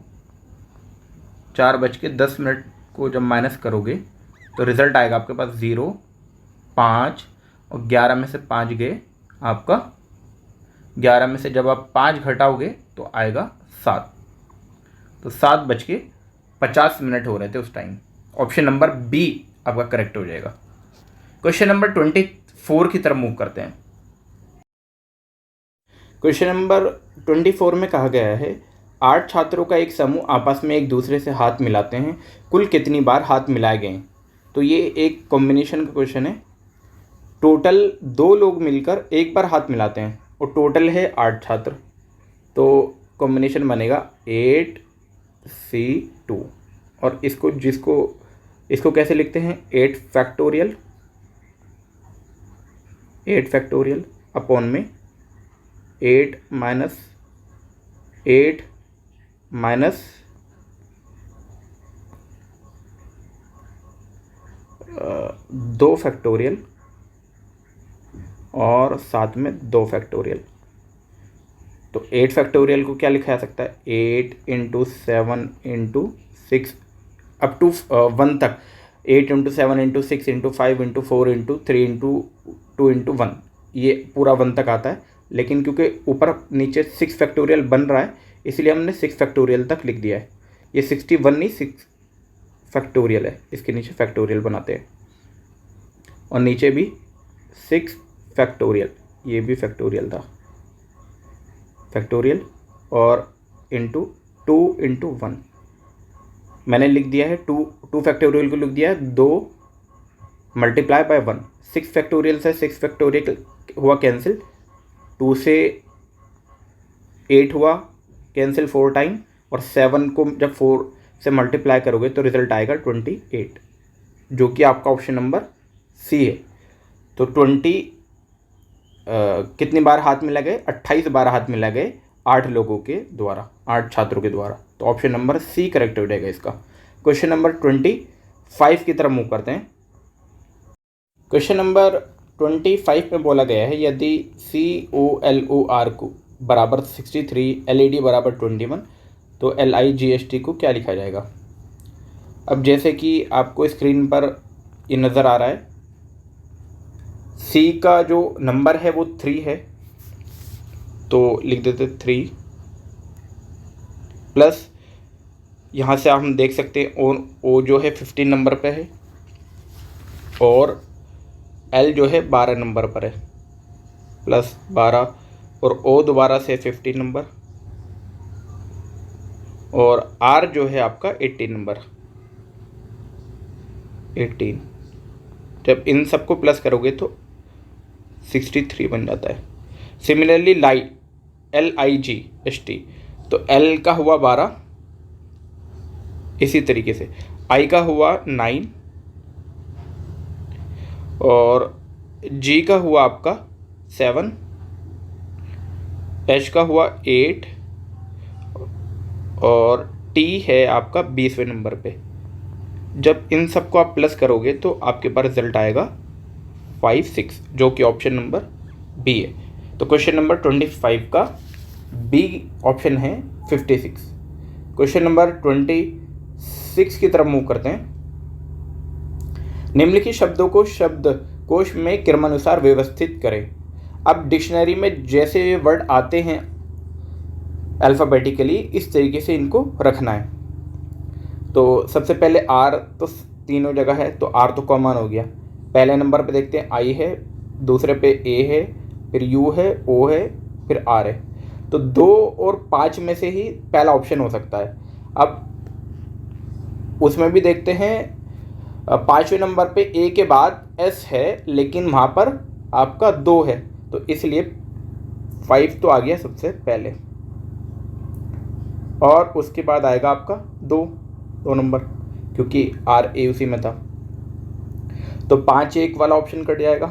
4:10 को जब माइनस करोगे तो रिजल्ट आएगा आपके पास 0, 5 और 11 में से 5 गए आपका, 11 में से जब आप 5 घटाओगे तो आएगा 7, तो 7:50 हो रहे थे उस टाइम। ऑप्शन नंबर बी आपका करेक्ट हो जाएगा। क्वेश्चन नंबर 24 की तरफ मूव करते हैं। क्वेश्चन नंबर 24 में कहा गया है 8 छात्रों का एक समूह आपस में एक दूसरे से हाथ मिलाते हैं, कुल कितनी बार हाथ मिलाए गए। तो ये एक कॉम्बिनेशन का क्वेश्चन है। टोटल 2 लोग मिलकर एक बार हाथ मिलाते हैं और टोटल है 8 छात्र, तो कॉम्बिनेशन बनेगा 8C2, और इसको कैसे लिखते हैं, 8 फैक्टोरियल अपॉन में 8 माइनस 2 फैक्टोरियल और साथ में 2 फैक्टोरियल। तो 8 फैक्टोरियल को क्या लिखा जा सकता है, 8 × 7 × 6 अप टू 1 तक, 8 × 7 × 6 × 5 × 4 × 3 × 2 × 1, ये पूरा 1 तक आता है। लेकिन क्योंकि ऊपर नीचे 6 फैक्टोरियल बन रहा है, इसलिए हमने 6 फैक्टोरियल तक लिख दिया है। ये 61 नहीं 6 फैक्टोरियल है, इसके नीचे फैक्टोरियल बनाते हैं, और नीचे भी 6 फैक्टोरियल, ये भी फैक्टोरियल था, फैक्टोरियल और इंटू 2 × 1 मैंने लिख दिया है। 2 फैक्टोरियल को लिख दिया है 2 मल्टीप्लाई बाय 1। 6 फैक्टोरियल से 6 फैक्टोरियल हुआ कैंसिल, 2 से 8 हुआ कैंसिल 4 टाइम, और 7 को जब 4 से मल्टीप्लाई करोगे तो रिजल्ट आएगा 28, जो कि आपका ऑप्शन नंबर सी है। तो 20 कितनी बार हाथ मिला गए, 28 बार हाथ मिला गए 8 लोगों के द्वारा, 8 छात्रों के द्वारा। तो ऑप्शन नंबर सी करेक्ट हो जाएगा इसका। क्वेश्चन नंबर 25 की तरफ मूव करते हैं। क्वेश्चन नंबर 25 में बोला गया है यदि COLOR को बराबर 63, LED बराबर 21, तो LIGHT को क्या लिखा जाएगा। अब जैसे कि आपको स्क्रीन पर ये नज़र आ रहा है, C का जो नंबर है वो 3 है, तो लिख देते 3 प्लस यहाँ से हम देख सकते हैं O जो है 15 नंबर पे है, और L जो है 12 नंबर पर है, प्लस 12, और O दोबारा से 15 नंबर, और R जो है आपका 18 नंबर, 18। जब इन सबको प्लस करोगे तो 63 बन जाता है। सिमिलरली LIGHT, तो L का हुआ 12, इसी तरीके से I का हुआ 9 और G का हुआ आपका 7, H का हुआ 8 और T है आपका 20वें नंबर पे। जब इन सबको आप प्लस करोगे तो आपके पास रिजल्ट आएगा 5 6, जो कि ऑप्शन नंबर बी है। तो क्वेश्चन नंबर 25 का बी ऑप्शन है 56। क्वेश्चन नंबर 26 की तरफ मूव करते हैं। निम्नलिखित शब्दों को शब्दकोश में क्रमानुसार व्यवस्थित करें। अब डिक्शनरी में जैसे वर्ड आते हैं अल्फ़ाबेटिकली, इस तरीके से इनको रखना है। तो सबसे पहले आर तो तीनों जगह है, तो आर तो कॉमन हो गया। पहले नंबर पे देखते हैं आई है, दूसरे पे ए है, फिर यू है, ओ है, फिर आर है। तो 2 और 5 में से ही पहला ऑप्शन हो सकता है। अब उसमें भी देखते हैं 5वें नंबर पे ए के बाद एस है, लेकिन वहाँ पर आपका 2 है, तो इसलिए 5 तो आ गया सबसे पहले, और उसके बाद आएगा आपका 2 नंबर, क्योंकि आर ए उसी में था। तो 5 1 वाला ऑप्शन कट जाएगा,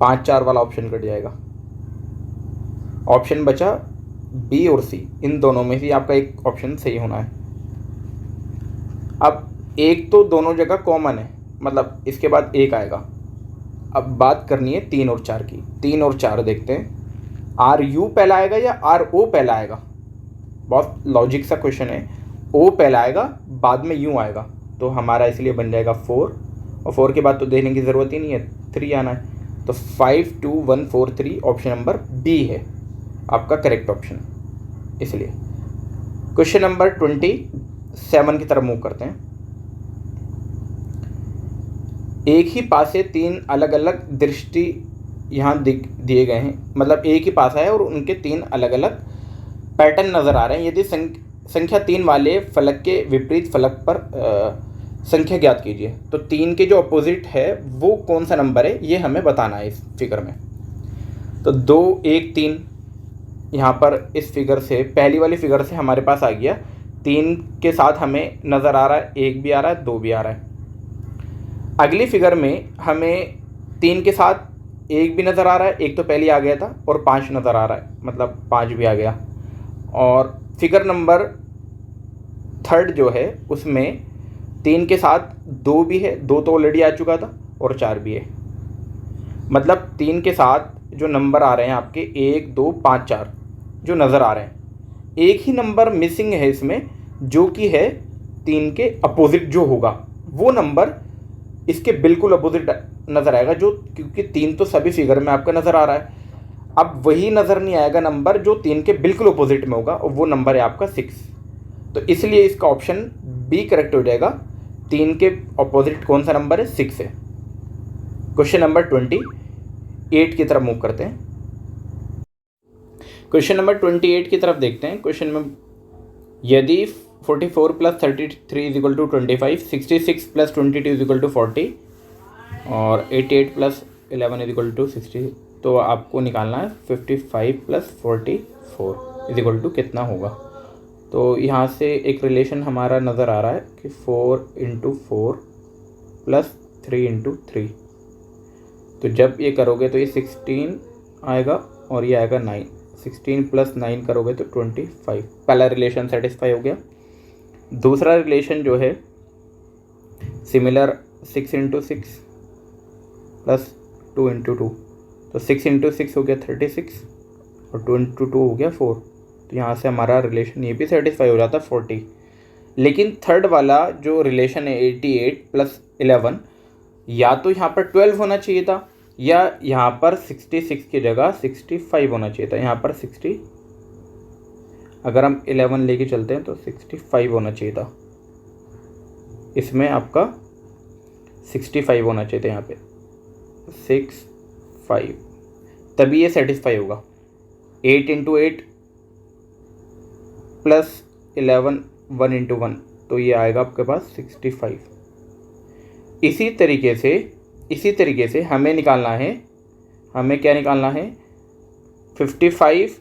5 4 वाला ऑप्शन कट जाएगा। ऑप्शन बचा बी और सी, इन दोनों में से आपका एक ऑप्शन सही होना है। अब एक तो दोनों जगह कॉमन है, मतलब इसके बाद एक आएगा। अब बात करनी है 3 और 4 की। 3 और 4 देखते हैं, आर यू पहला आएगा या आर ओ पहला आएगा। बहुत लॉजिक सा क्वेश्चन है। ओ पहला आएगा, बाद में यू आएगा, तो हमारा इसलिए बन जाएगा 4, और 4 के बाद तो देखने की ज़रूरत ही नहीं है, 3 आना है। तो 5 2 1 4 3 ऑप्शन नंबर बी है आपका करेक्ट ऑप्शन। इसलिए क्वेश्चन नंबर 27 की तरफ मूव करते हैं। एक ही पास से 3 अलग अलग दृष्टि यहाँ दिए गए हैं, मतलब एक ही पास है और उनके 3 अलग अलग पैटर्न नज़र आ रहे हैं। यदि संख्या 3 वाले फलक के विपरीत फलक पर संख्या ज्ञात कीजिए। तो 3 के जो अपोजिट है वो कौन सा नंबर है, ये हमें बताना है इस फिगर में। तो 2 1 3 यहाँ पर इस फिगर से, पहली वाली फिगर से हमारे पास आ गया। 3 के साथ हमें नज़र आ रहा है 1 भी आ रहा है, 2 भी आ रहा है। अगली फिगर में हमें 3 के साथ 1 भी नज़र आ रहा है, 1 तो पहले आ गया था, और 5 नज़र आ रहा है, मतलब 5 भी आ गया। और फिगर नंबर 3 जो है उसमें 3 के साथ 2 भी है, 2 तो ऑलरेडी आ चुका था, और 4 भी है। मतलब 3 के साथ जो नंबर आ रहे हैं आपके 1 2 5 4 जो नज़र आ रहे हैं, एक ही नंबर मिसिंग है इसमें, जो कि है 3 के अपोजिट जो होगा वो नंबर इसके बिल्कुल अपोजिट नज़र आएगा, जो क्योंकि 3 तो सभी फिगर में आपका नज़र आ रहा है। अब वही नज़र नहीं आएगा नंबर जो 3 के बिल्कुल अपोजिट में होगा, और वो नंबर है आपका 6। तो इसलिए इसका ऑप्शन बी करेक्ट हो जाएगा। 3 के अपोजिट कौन सा नंबर है, 6 है। क्वेश्चन नंबर 28 की तरफ मूव करते हैं। क्वेश्चन नंबर 28 की तरफ देखते हैं। क्वेश्चन में यदि 44 + 33 = 25, 66 + 22 = 40 और 88 + 11 = 60, तो आपको निकालना है 55 + 44 = कितना होगा। तो यहाँ से एक रिलेशन हमारा नज़र आ रहा है कि 4 × 4 + 3 × 3। तो जब ये करोगे तो ये 16 आएगा और ये आएगा 9। 16 + 9 करोगे तो 25। पहला रिलेशन सेटिस्फाई हो गया। दूसरा रिलेशन जो है सिमिलर, 6 × 6 + 2 × 2, तो 6 × 6 हो गया 36 और 2 × 2 हो गया 4। तो यहाँ से हमारा रिलेशन ये भी सेटिस्फाई हो जाता है 40। लेकिन थर्ड वाला जो रिलेशन है 88 + 11, या तो यहाँ पर 12 होना चाहिए था, या यहाँ पर 66 की जगह 65 होना चाहिए था। यहाँ पर 60, अगर हम 11 लेके चलते हैं तो 65 होना चाहिए था। इसमें आपका 65 होना चाहिए था, यहाँ पे 65, तभी ये सेटिस्फाई होगा। 8 × 8 + 11 1 × 1, तो ये आएगा आपके पास 65। इसी तरीके से हमें निकालना है, हमें क्या निकालना है, 55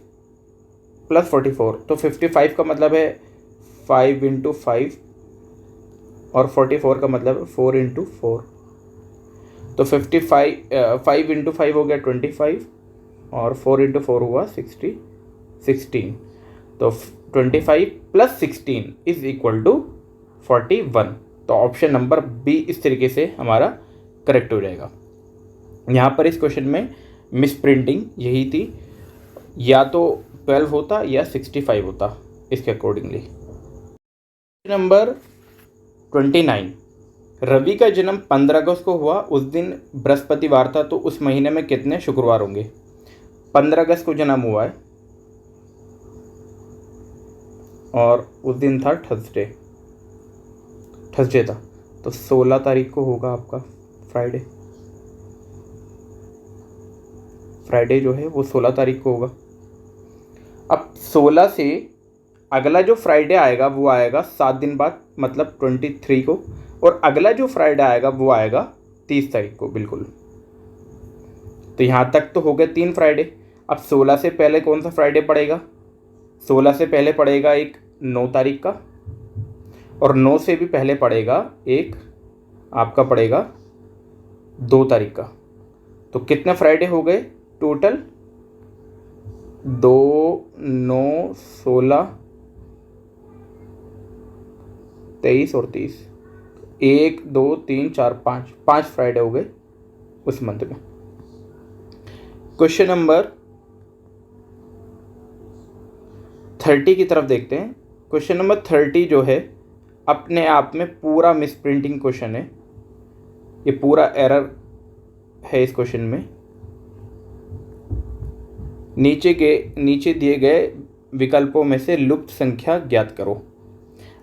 + 44। तो 55 का मतलब है 5 × 5 और 44 का मतलब 4 इंटू 4, तो 5 इंटू 5 हो गया 25 और 4 इंटू 4 हुआ 16। तो 25 प्लस 16 इज इक्वल टू 41। तो ऑप्शन नंबर बी इस तरीके से हमारा करेक्ट हो जाएगा। यहाँ पर इस क्वेश्चन में मिस प्रिंटिंग यही थी, या तो 12 होता या 65 होता इसके अकॉर्डिंगली। नंबर 29, रवि का जन्म 15 अगस्त को हुआ, उस दिन बृहस्पतिवार था, तो उस महीने में कितने शुक्रवार होंगे। 15 अगस्त को जन्म हुआ है और उस दिन था थर्सडे था, तो 16 तारीख को होगा आपका फ्राइडे जो है वो 16 तारीख को होगा। अब 16 से अगला जो फ्राइडे आएगा वो आएगा 7 दिन बाद, मतलब 23 को, और अगला जो फ्राइडे आएगा वो आएगा 30 तारीख को बिल्कुल। तो यहाँ तक तो हो गए 3 फ्राइडे। अब 16 से पहले कौन सा फ्राइडे पड़ेगा। 16 से पहले पड़ेगा एक 9 तारीख का, और 9 से भी पहले पड़ेगा एक आपका पड़ेगा 2 तारीख का। तो कितने फ्राइडे हो गए टोटल, 2, 9, 16, 23 और 30, 1, 2, 3, 4, 5 फ्राइडे हो गए उस मंथ में। क्वेश्चन नंबर 30 की तरफ देखते हैं। क्वेश्चन नंबर 30 जो है अपने आप में पूरा मिस प्रिंटिंग क्वेश्चन है, ये पूरा एरर है इस क्वेश्चन में। नीचे दिए गए विकल्पों में से लुप्त संख्या ज्ञात करो।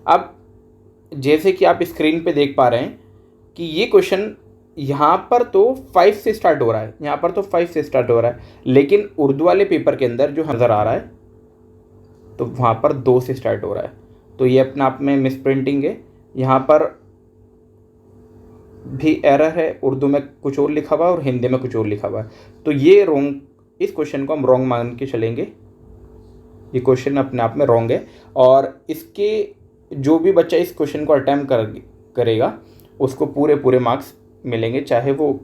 अब जैसे कि आप स्क्रीन पे देख पा रहे हैं कि ये क्वेश्चन यहाँ पर तो 5 से स्टार्ट हो रहा है, लेकिन उर्दू वाले पेपर के अंदर जो नज़र आ रहा है तो वहाँ पर 2 से स्टार्ट हो रहा है। तो ये अपने आप में मिस प्रिंटिंग है। यहाँ पर भी एरर है, उर्दू में कुछ और लिखा हुआ है और हिंदी में कुछ और लिखा हुआ है। तो ये रॉन्ग, इस क्वेश्चन को हम रॉन्ग मान के चलेंगे। ये क्वेश्चन अपने आप में रॉन्ग है, और इसके जो भी बच्चा इस क्वेश्चन को अटैम्प्ट करेगा उसको पूरे मार्क्स मिलेंगे, चाहे वो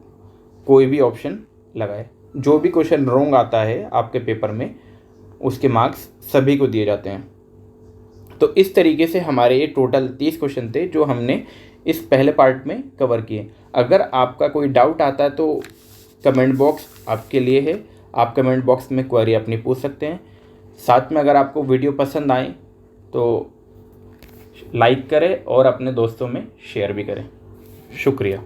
कोई भी ऑप्शन लगाए। जो भी क्वेश्चन रॉन्ग आता है आपके पेपर में उसके मार्क्स सभी को दिए जाते हैं। तो इस तरीके से हमारे ये टोटल 30 क्वेश्चन थे जो हमने इस पहले पार्ट में कवर किए। अगर आपका कोई डाउट आता है तो कमेंट बॉक्स आपके लिए है, आप कमेंट बॉक्स में क्वेरी अपनी पूछ सकते हैं। साथ में अगर आपको वीडियो पसंद आए तो लाइक करें और अपने दोस्तों में शेयर भी करें। शुक्रिया।